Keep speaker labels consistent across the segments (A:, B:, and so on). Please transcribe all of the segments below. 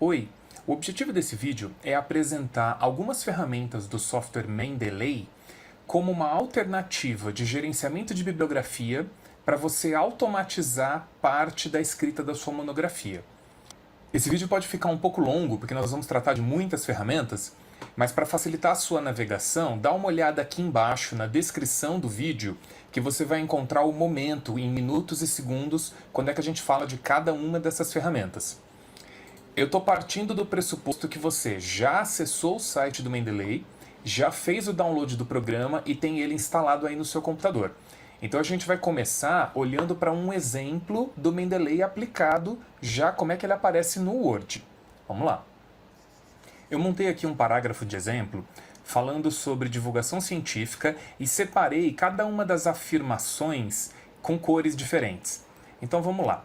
A: Oi, o objetivo desse vídeo é apresentar algumas ferramentas do software Mendeley como uma alternativa de gerenciamento de bibliografia para você automatizar parte da escrita da sua monografia. Esse vídeo pode ficar um pouco longo, porque nós vamos tratar de muitas ferramentas, mas para facilitar a sua navegação, dá uma olhada aqui embaixo na descrição do vídeo, que você vai encontrar o momento em minutos e segundos quando é que a gente fala de cada uma dessas ferramentas. Eu estou partindo do pressuposto que você já acessou o site do Mendeley, já fez o download do programa e tem ele instalado aí no seu computador. Então a gente vai começar olhando para um exemplo do Mendeley aplicado, já como é que ele aparece no Word. Vamos lá. Eu montei aqui um parágrafo de exemplo falando sobre divulgação científica e separei cada uma das afirmações com cores diferentes. Então vamos lá.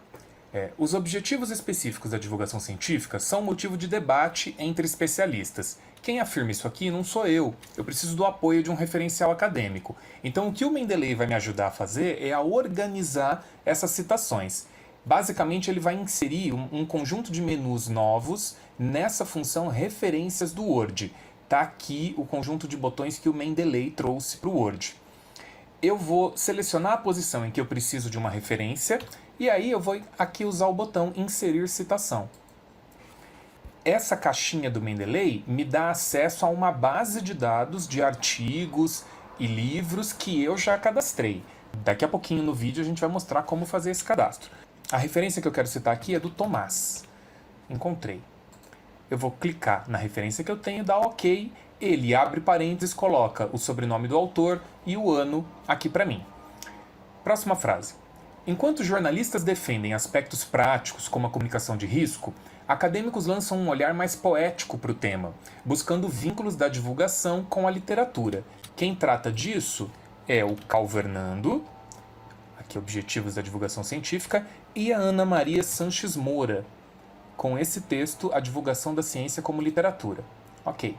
A: Os objetivos específicos da divulgação científica são motivo de debate entre especialistas. Quem afirma isso aqui não sou eu preciso do apoio de um referencial acadêmico. Então o que o Mendeley vai me ajudar a fazer é a organizar essas citações. Basicamente ele vai inserir um conjunto de menus novos nessa função referências do Word. Está aqui o conjunto de botões que o Mendeley trouxe para o Word. Eu vou selecionar a posição em que eu preciso de uma referência e aí eu vou aqui usar o botão inserir citação. Essa caixinha do Mendeley me dá acesso a uma base de dados de artigos e livros que eu já cadastrei. Daqui a pouquinho no vídeo a gente vai mostrar como fazer esse cadastro. A referência que eu quero citar aqui é do Tomás. Encontrei. Eu vou clicar na referência que eu tenho, dar OK. Ele abre parênteses, coloca o sobrenome do autor e o ano aqui para mim. Próxima frase. Enquanto jornalistas defendem aspectos práticos como a comunicação de risco, acadêmicos lançam um olhar mais poético para o tema, buscando vínculos da divulgação com a literatura. Quem trata disso é o Calvernando, aqui objetivos da divulgação científica, e a Ana Maria Sanches Moura, com esse texto, a divulgação da ciência como literatura. Ok.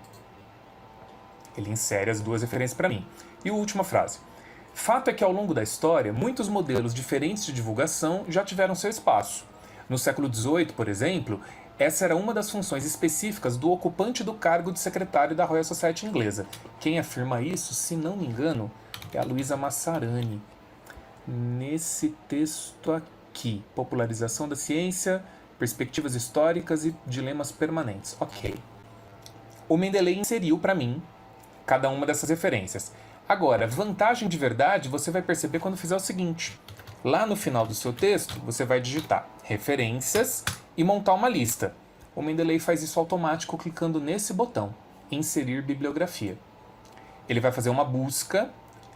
A: Ele insere as duas referências para mim. E a última frase. Fato é que ao longo da história, muitos modelos diferentes de divulgação já tiveram seu espaço. No século XVIII, por exemplo, essa era uma das funções específicas do ocupante do cargo de secretário da Royal Society inglesa. Quem afirma isso, se não me engano, é a Luisa Massarani. Nesse texto aqui, Popularização da Ciência, Perspectivas Históricas e Dilemas Permanentes. Ok. O Mendeley inseriu para mim cada uma dessas referências. Agora, vantagem de verdade você vai perceber quando fizer o seguinte. Lá no final do seu texto, você vai digitar referências e montar uma lista. O Mendeley faz isso automático clicando nesse botão, inserir bibliografia. Ele vai fazer uma busca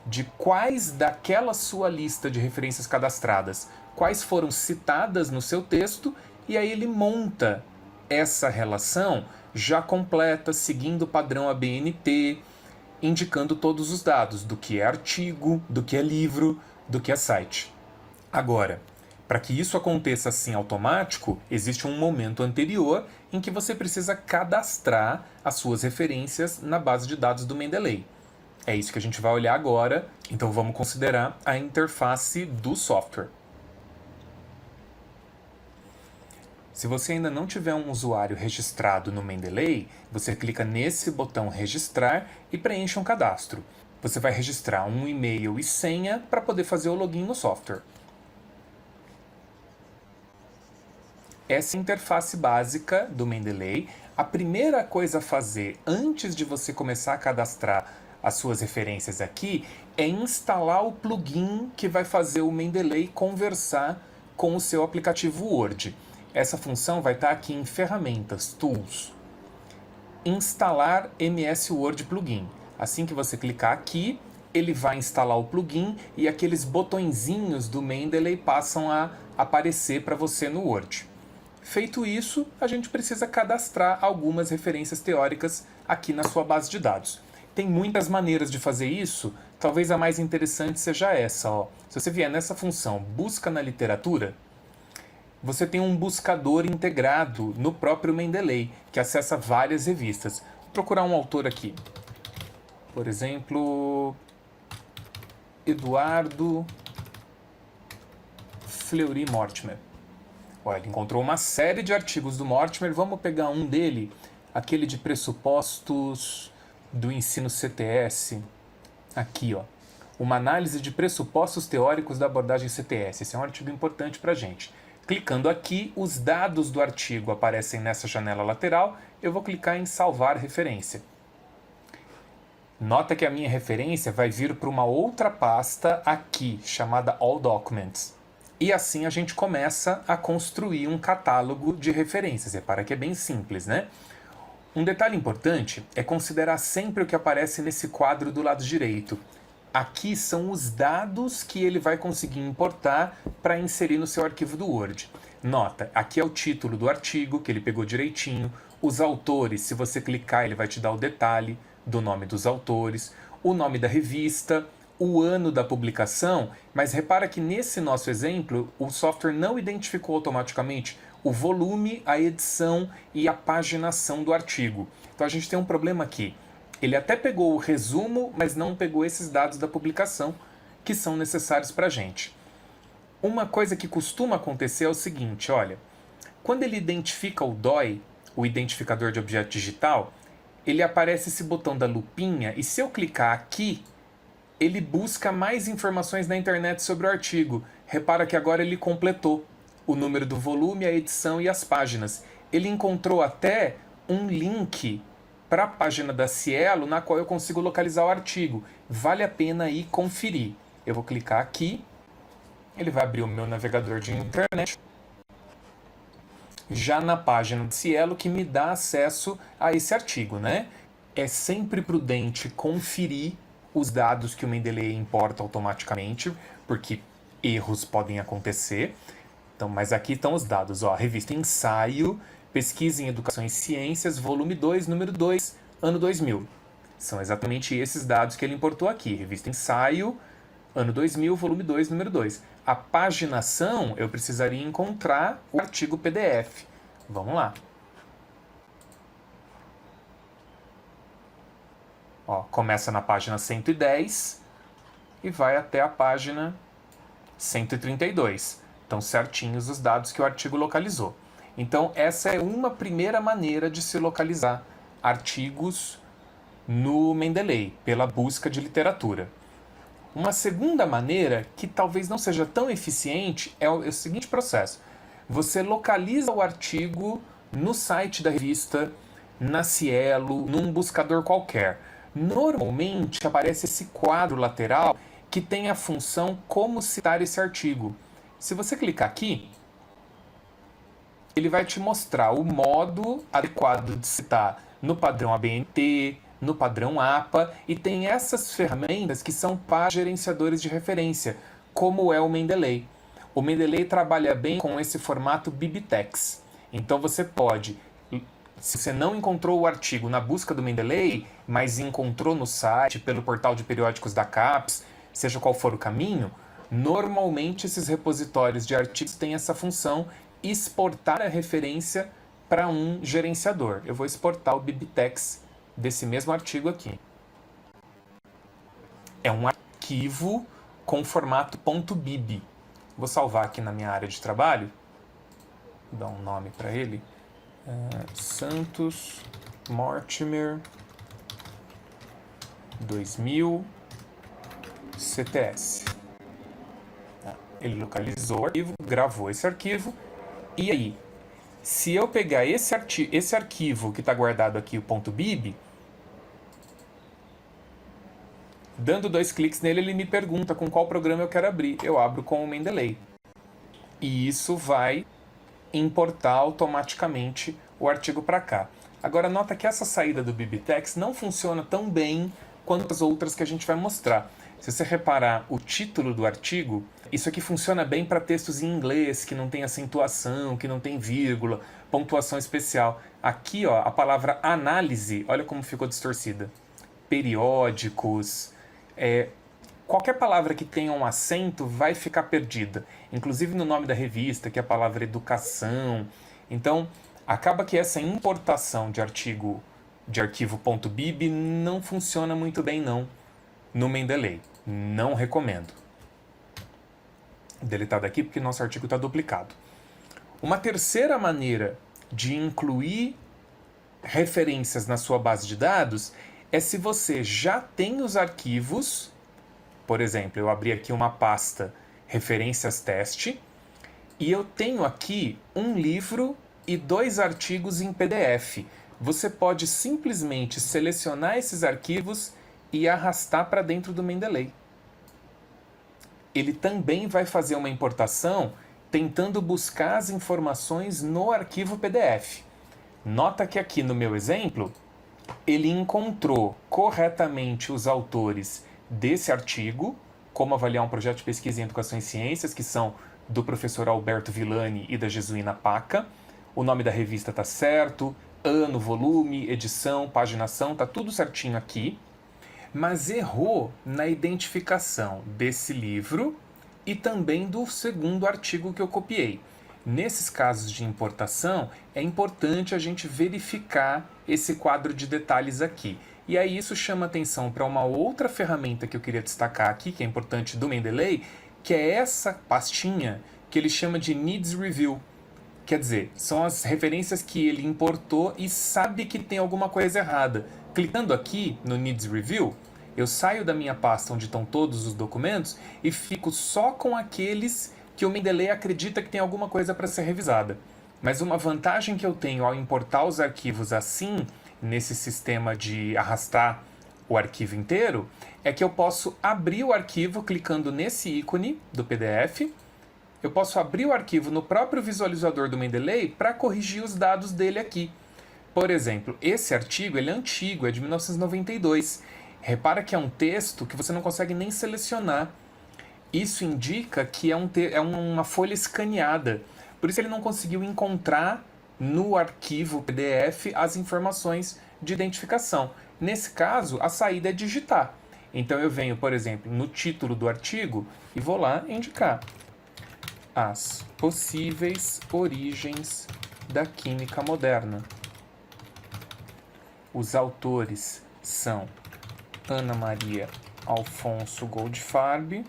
A: de quais daquela sua lista de referências cadastradas, quais foram citadas no seu texto, e aí ele monta essa relação já completa, seguindo o padrão ABNT, indicando todos os dados do que é artigo, do que é livro, do que é site. Agora, para que isso aconteça assim automático, existe um momento anterior em que você precisa cadastrar as suas referências na base de dados do Mendeley. É isso que a gente vai olhar agora, então vamos considerar a interface do software. Se você ainda não tiver um usuário registrado no Mendeley, você clica nesse botão registrar e preenche um cadastro. Você vai registrar um e-mail e senha para poder fazer o login no software. Essa interface básica do Mendeley, a primeira coisa a fazer antes de você começar a cadastrar as suas referências aqui é instalar o plugin que vai fazer o Mendeley conversar com o seu aplicativo Word. Essa função vai estar aqui em Ferramentas, Tools, Instalar MS Word Plugin. Assim que você clicar aqui, ele vai instalar o plugin e aqueles botõezinhos do Mendeley passam a aparecer para você no Word. Feito isso, a gente precisa cadastrar algumas referências teóricas aqui na sua base de dados. Tem muitas maneiras de fazer isso, talvez a mais interessante seja essa. Ó. Se você vier nessa função Busca na Literatura, você tem um buscador integrado no próprio Mendeley, que acessa várias revistas. Vou procurar um autor aqui. Por exemplo, Eduardo Fleury Mortimer. Olha, ele encontrou uma série de artigos do Mortimer. Vamos pegar um dele, aquele de pressupostos do ensino CTS. Aqui, ó. Uma análise de pressupostos teóricos da abordagem CTS. Esse é um artigo importante para a gente. Clicando aqui, os dados do artigo aparecem nessa janela lateral. Eu vou clicar em salvar referência. Nota que a minha referência vai vir para uma outra pasta aqui, chamada All Documents. E assim a gente começa a construir um catálogo de referências. Repara que é bem simples, né? Um detalhe importante é considerar sempre o que aparece nesse quadro do lado direito. Aqui são os dados que ele vai conseguir importar para inserir no seu arquivo do Word. Nota, aqui é o título do artigo, que ele pegou direitinho. Os autores, se você clicar, ele vai te dar o detalhe do nome dos autores, o nome da revista, o ano da publicação, mas repara que nesse nosso exemplo, o software não identificou automaticamente o volume, a edição e a paginação do artigo. Então a gente tem um problema aqui. Ele até pegou o resumo, mas não pegou esses dados da publicação que são necessários para a gente. Uma coisa que costuma acontecer é o seguinte, olha, quando ele identifica o DOI, o identificador de objeto digital, ele aparece esse botão da lupinha e se eu clicar aqui, ele busca mais informações na internet sobre o artigo. Repara que agora ele completou o número do volume, a edição e as páginas. Ele encontrou até um link para a página da Cielo, na qual eu consigo localizar o artigo. Vale a pena ir conferir. Eu vou clicar aqui, ele vai abrir o meu navegador de internet, já na página do Cielo, que me dá acesso a esse artigo, né? É sempre prudente conferir os dados que o Mendeley importa automaticamente, porque erros podem acontecer. Então, mas aqui estão os dados, ó, revista Ensaio, Pesquisa em Educação e Ciências, volume 2, número 2, ano 2000. São exatamente esses dados que ele importou aqui, revista Ensaio, ano 2000, volume 2, número 2. A paginação, eu precisaria encontrar o artigo PDF. Vamos lá. Ó, começa na página 110 e vai até a página 132. Estão certinhos os dados que o artigo localizou. Então, essa é uma primeira maneira de se localizar artigos no Mendeley, pela busca de literatura. Uma segunda maneira, que talvez não seja tão eficiente, é o seguinte processo. Você localiza o artigo no site da revista, na Cielo, num buscador qualquer. Normalmente aparece esse quadro lateral que tem a função como citar esse artigo. Se você clicar aqui, ele vai te mostrar o modo adequado de citar no padrão ABNT, no padrão APA, e tem essas ferramentas que são para gerenciadores de referência, como é o Mendeley. O Mendeley trabalha bem com esse formato BibTeX. Então você pode, se você não encontrou o artigo na busca do Mendeley, mas encontrou no site, pelo portal de periódicos da CAPES, seja qual for o caminho, normalmente esses repositórios de artigos têm essa função, exportar a referência para um gerenciador. Eu vou exportar o BibTeX desse mesmo artigo aqui. É um arquivo com formato .bib. Vou salvar aqui na minha área de trabalho, vou dar um nome para ele, Santos Mortimer 2000 CTS. Ele localizou o arquivo, gravou esse arquivo, e aí, se eu pegar esse arquivo que está guardado aqui, o .bib, dando 2 cliques nele, ele me pergunta com qual programa eu quero abrir. Eu abro com o Mendeley. E isso vai importar automaticamente o artigo para cá. Agora, nota que essa saída do BibTeX não funciona tão bem quanto as outras que a gente vai mostrar. Se você reparar o título do artigo, isso aqui funciona bem para textos em inglês, que não tem acentuação, que não tem vírgula, pontuação especial. Aqui, ó, a palavra análise, olha como ficou distorcida. Periódicos, qualquer palavra que tenha um acento vai ficar perdida. Inclusive no nome da revista, que é a palavra educação. Então, acaba que essa importação de arquivo .bib não funciona muito bem não no Mendeley. Não recomendo. Deletado aqui porque nosso artigo está duplicado. Uma terceira maneira de incluir referências na sua base de dados é se você já tem os arquivos. Por exemplo, eu abri aqui uma pasta referências teste e eu tenho aqui um livro e 2 artigos em PDF. Você pode simplesmente selecionar esses arquivos e arrastar para dentro do Mendeley. Ele também vai fazer uma importação tentando buscar as informações no arquivo PDF. Nota que aqui no meu exemplo, ele encontrou corretamente os autores desse artigo, como avaliar um projeto de pesquisa em educação e ciências, que são do professor Alberto Villani e da Jesuína Paca. O nome da revista está certo, ano, volume, edição, paginação, está tudo certinho aqui, mas errou na identificação desse livro e também do segundo artigo que eu copiei. Nesses casos de importação, é importante a gente verificar esse quadro de detalhes aqui. E aí isso chama atenção para uma outra ferramenta que eu queria destacar aqui, que é importante do Mendeley, que é essa pastinha que ele chama de Needs Review. Quer dizer, são as referências que ele importou e sabe que tem alguma coisa errada. Clicando aqui no Needs Review, eu saio da minha pasta onde estão todos os documentos e fico só com aqueles que o Mendeley acredita que tem alguma coisa para ser revisada. Mas uma vantagem que eu tenho ao importar os arquivos assim, nesse sistema de arrastar o arquivo inteiro, é que eu posso abrir o arquivo clicando nesse ícone do PDF. Eu posso abrir o arquivo no próprio visualizador do Mendeley para corrigir os dados dele aqui. Por exemplo, esse artigo ele é antigo, é de 1992. Repara que é um texto que você não consegue nem selecionar. Isso indica que é uma folha escaneada. Por isso ele não conseguiu encontrar no arquivo PDF as informações de identificação. Nesse caso, a saída é digitar. Então eu venho, por exemplo, no título do artigo e vou lá indicar as possíveis origens da química moderna. Os autores são Ana Maria Alfonso Goldfarb,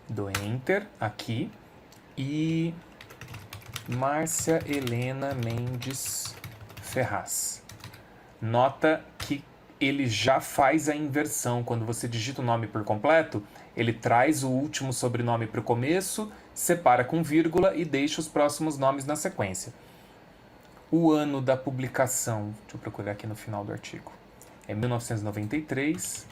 A: dou Enter aqui, e Márcia Helena Mendes Ferraz. Nota que ele já faz a inversão. Quando você digita o nome por completo, ele traz o último sobrenome para o começo, separa com vírgula e deixa os próximos nomes na sequência. O ano da publicação, deixa eu procurar aqui no final do artigo, é 1993.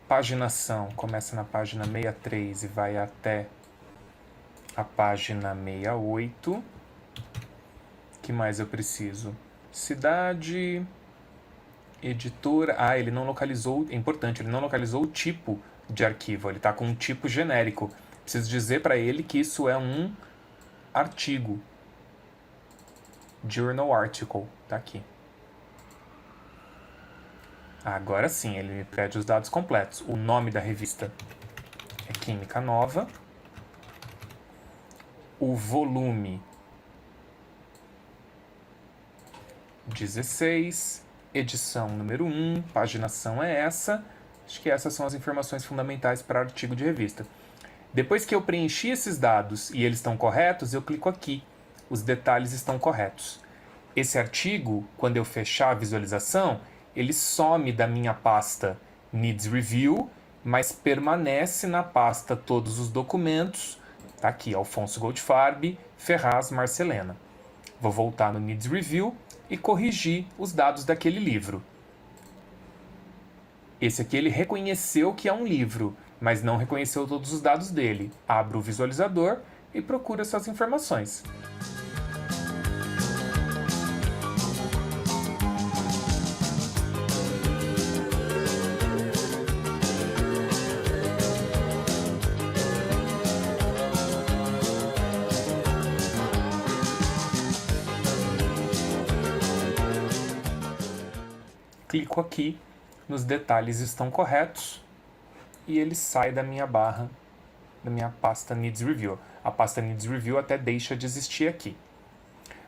A: Paginação começa na página 63 e vai até a página 68. O que mais eu preciso? Cidade, editora. Ah, ele não localizou, é importante, ele não localizou o tipo de arquivo, ele está com um tipo genérico. Preciso dizer para ele que isso é um artigo. Journal Article, tá aqui. Agora sim, ele me pede os dados completos. O nome da revista é Química Nova. O volume 16, edição número 1, paginação é essa. Acho que essas são as informações fundamentais para artigo de revista. Depois que eu preenchi esses dados e eles estão corretos, eu clico aqui. Os detalhes estão corretos. Esse artigo, quando eu fechar a visualização, ele some da minha pasta Needs Review, mas permanece na pasta todos os documentos. Tá aqui, Alfonso Goldfarb, Ferraz, Marcelena. Vou voltar no Needs Review e corrigir os dados daquele livro. Esse aqui ele reconheceu que é um livro, mas não reconheceu todos os dados dele. Abro o visualizador e procuro essas informações. Clico aqui, nos detalhes estão corretos e ele sai da minha barra, da minha pasta Needs Review. A pasta Needs Review até deixa de existir aqui.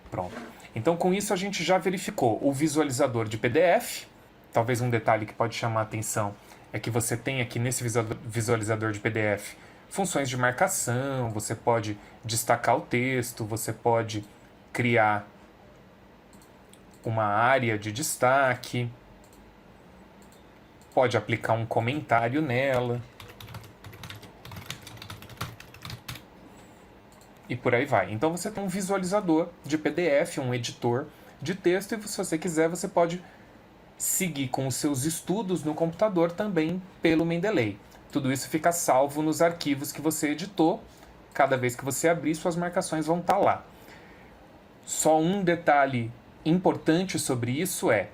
A: Pronto. Então com isso a gente já verificou o visualizador de PDF. Talvez um detalhe que pode chamar a atenção é que você tem aqui nesse visualizador de PDF funções de marcação, você pode destacar o texto, você pode criar uma área de destaque, pode aplicar um comentário nela. E por aí vai. Então você tem um visualizador de PDF, um editor de texto, e se você quiser você pode seguir com os seus estudos no computador também pelo Mendeley. Tudo isso fica salvo nos arquivos que você editou. Cada vez que você abrir, suas marcações vão estar lá. Só um detalhe importante sobre isso é: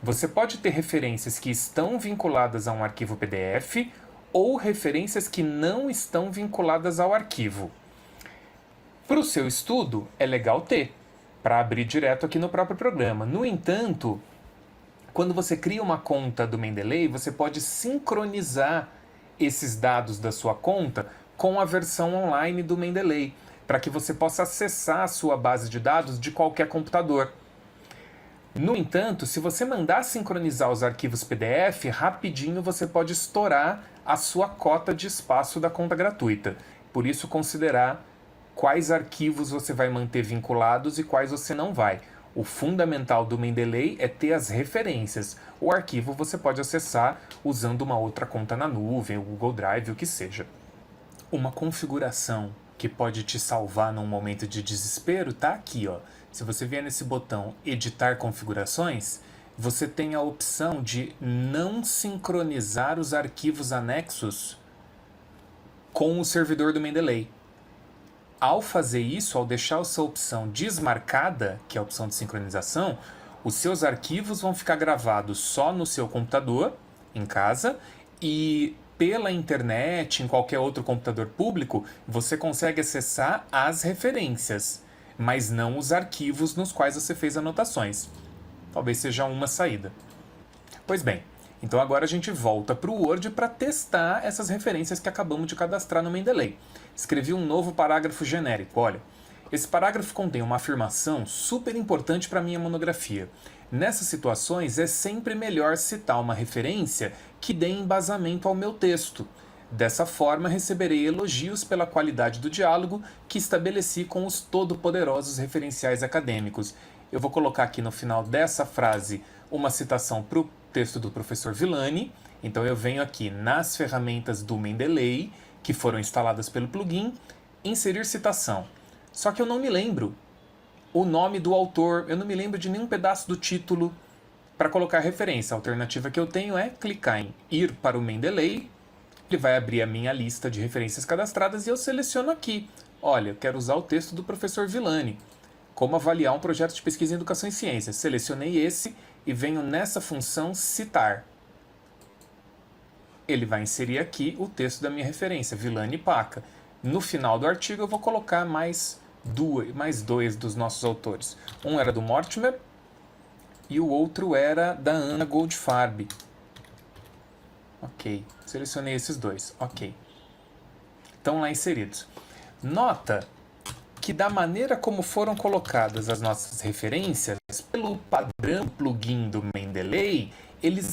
A: você pode ter referências que estão vinculadas a um arquivo PDF ou referências que não estão vinculadas ao arquivo. Para o seu estudo, é legal ter, para abrir direto aqui no próprio programa. No entanto, quando você cria uma conta do Mendeley, você pode sincronizar esses dados da sua conta com a versão online do Mendeley, para que você possa acessar a sua base de dados de qualquer computador. No entanto, se você mandar sincronizar os arquivos PDF, rapidinho você pode estourar a sua cota de espaço da conta gratuita. Por isso, considerar quais arquivos você vai manter vinculados e quais você não vai. O fundamental do Mendeley é ter as referências. O arquivo você pode acessar usando uma outra conta na nuvem, o Google Drive, o que seja. Uma configuração que pode te salvar num momento de desespero está aqui, ó. Se você vier nesse botão Editar Configurações, você tem a opção de não sincronizar os arquivos anexos com o servidor do Mendeley. Ao fazer isso, ao deixar essa opção desmarcada, que é a opção de sincronização, os seus arquivos vão ficar gravados só no seu computador, em casa, e pela internet, em qualquer outro computador público, você consegue acessar as referências, mas não os arquivos nos quais você fez anotações. Talvez seja uma saída. Pois bem, então agora a gente volta para o Word para testar essas referências que acabamos de cadastrar no Mendeley. Escrevi um novo parágrafo genérico. Olha, esse parágrafo contém uma afirmação super importante para a minha monografia. Nessas situações, é sempre melhor citar uma referência que dê embasamento ao meu texto. Dessa forma, receberei elogios pela qualidade do diálogo que estabeleci com os todo-poderosos referenciais acadêmicos. Eu vou colocar aqui no final dessa frase uma citação para o texto do professor Villani. Então eu venho aqui nas ferramentas do Mendeley, que foram instaladas pelo plugin, inserir citação. Só que eu não me lembro o nome do autor, eu não me lembro de nenhum pedaço do título para colocar referência. A alternativa que eu tenho é clicar em ir para o Mendeley, ele vai abrir a minha lista de referências cadastradas e eu seleciono aqui. Olha, eu quero usar o texto do professor Villani. Como avaliar um projeto de pesquisa em educação e ciências. Selecionei esse e venho nessa função citar. Ele vai inserir aqui o texto da minha referência, Villani e Paca. No final do artigo eu vou colocar mais dois dos nossos autores. Um era do Mortimer e o outro era da Ana Goldfarb. Ok, selecionei esses dois. Ok. Estão lá inseridos. Nota que da maneira como foram colocadas as nossas referências, pelo padrão plugin do Mendeley,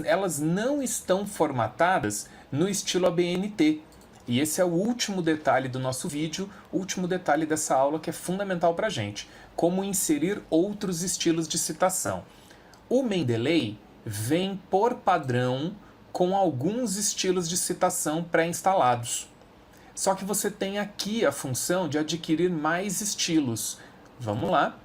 A: elas não estão formatadas no estilo ABNT. E esse é o último detalhe do nosso vídeo, o último detalhe dessa aula que é fundamental para a gente. Como inserir outros estilos de citação. O Mendeley vem por padrão com alguns estilos de citação pré-instalados. Só que você tem aqui a função de adquirir mais estilos. Vamos lá.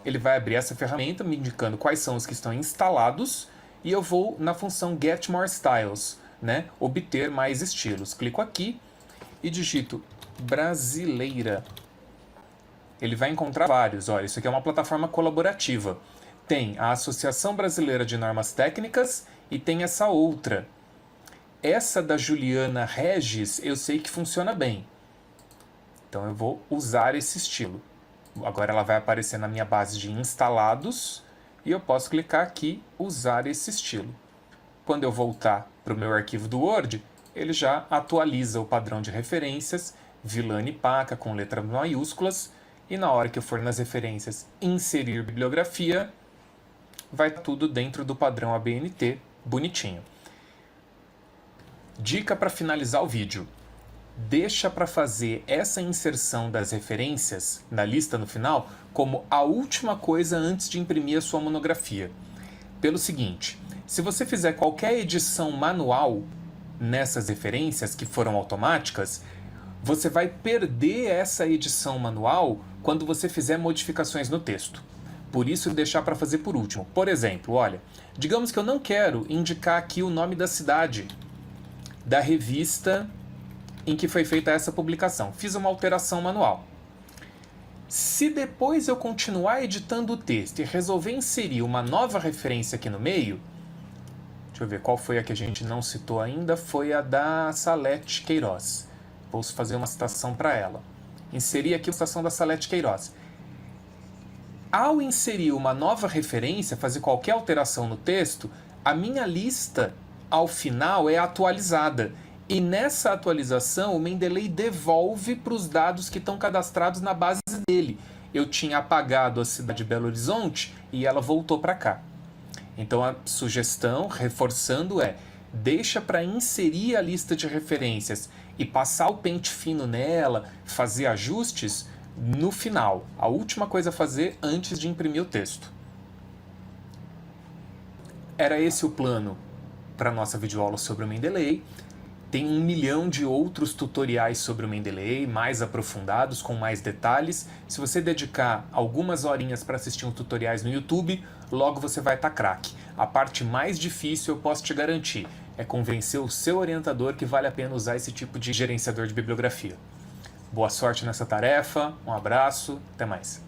A: Ele vai abrir essa ferramenta me indicando quais são os que estão instalados e eu vou na função Get More Styles, né? Obter mais estilos. Clico aqui e digito brasileira. Ele vai encontrar vários. Olha, isso aqui é uma plataforma colaborativa. Tem a Associação Brasileira de Normas Técnicas e tem essa outra. Essa da Juliana Regis eu sei que funciona bem. Então eu vou usar esse estilo. Agora ela vai aparecer na minha base de instalados e eu posso clicar aqui, usar esse estilo. Quando eu voltar para o meu arquivo do Word, ele já atualiza o padrão de referências, Villani Paca com letras maiúsculas, e na hora que eu for nas referências inserir bibliografia, vai tudo dentro do padrão ABNT, bonitinho. Dica para finalizar o vídeo. deixa para fazer essa inserção das referências na lista no final como a última coisa antes de imprimir a sua monografia. Pelo seguinte, se você fizer qualquer edição manual nessas referências que foram automáticas, você vai perder essa edição manual quando você fizer modificações no texto. Por isso, deixar para fazer por último. Por exemplo, olha, digamos que eu não quero indicar aqui o nome da cidade da revista em que foi feita essa publicação. Fiz uma alteração manual. Se depois eu continuar editando o texto e resolver inserir uma nova referência aqui no meio, deixa eu ver qual foi a que a gente não citou ainda, foi a da Salete Queiroz. Vou fazer uma citação para ela. Inseri aqui a citação da Salete Queiroz. Ao inserir uma nova referência, fazer qualquer alteração no texto, a minha lista, ao final, é atualizada. E nessa atualização, o Mendeley devolve para os dados que estão cadastrados na base dele. Eu tinha apagado a cidade de Belo Horizonte e ela voltou para cá. Então a sugestão, reforçando, é deixa para inserir a lista de referências e passar o pente fino nela, fazer ajustes no final. A última coisa a fazer antes de imprimir o texto. Era esse o plano para a nossa videoaula sobre o Mendeley. Tem 1 milhão de outros tutoriais sobre o Mendeley, mais aprofundados, com mais detalhes. Se você dedicar algumas horinhas para assistir uns tutoriais no YouTube, logo você vai estar craque. A parte mais difícil, eu posso te garantir, é convencer o seu orientador que vale a pena usar esse tipo de gerenciador de bibliografia. Boa sorte nessa tarefa, um abraço, até mais.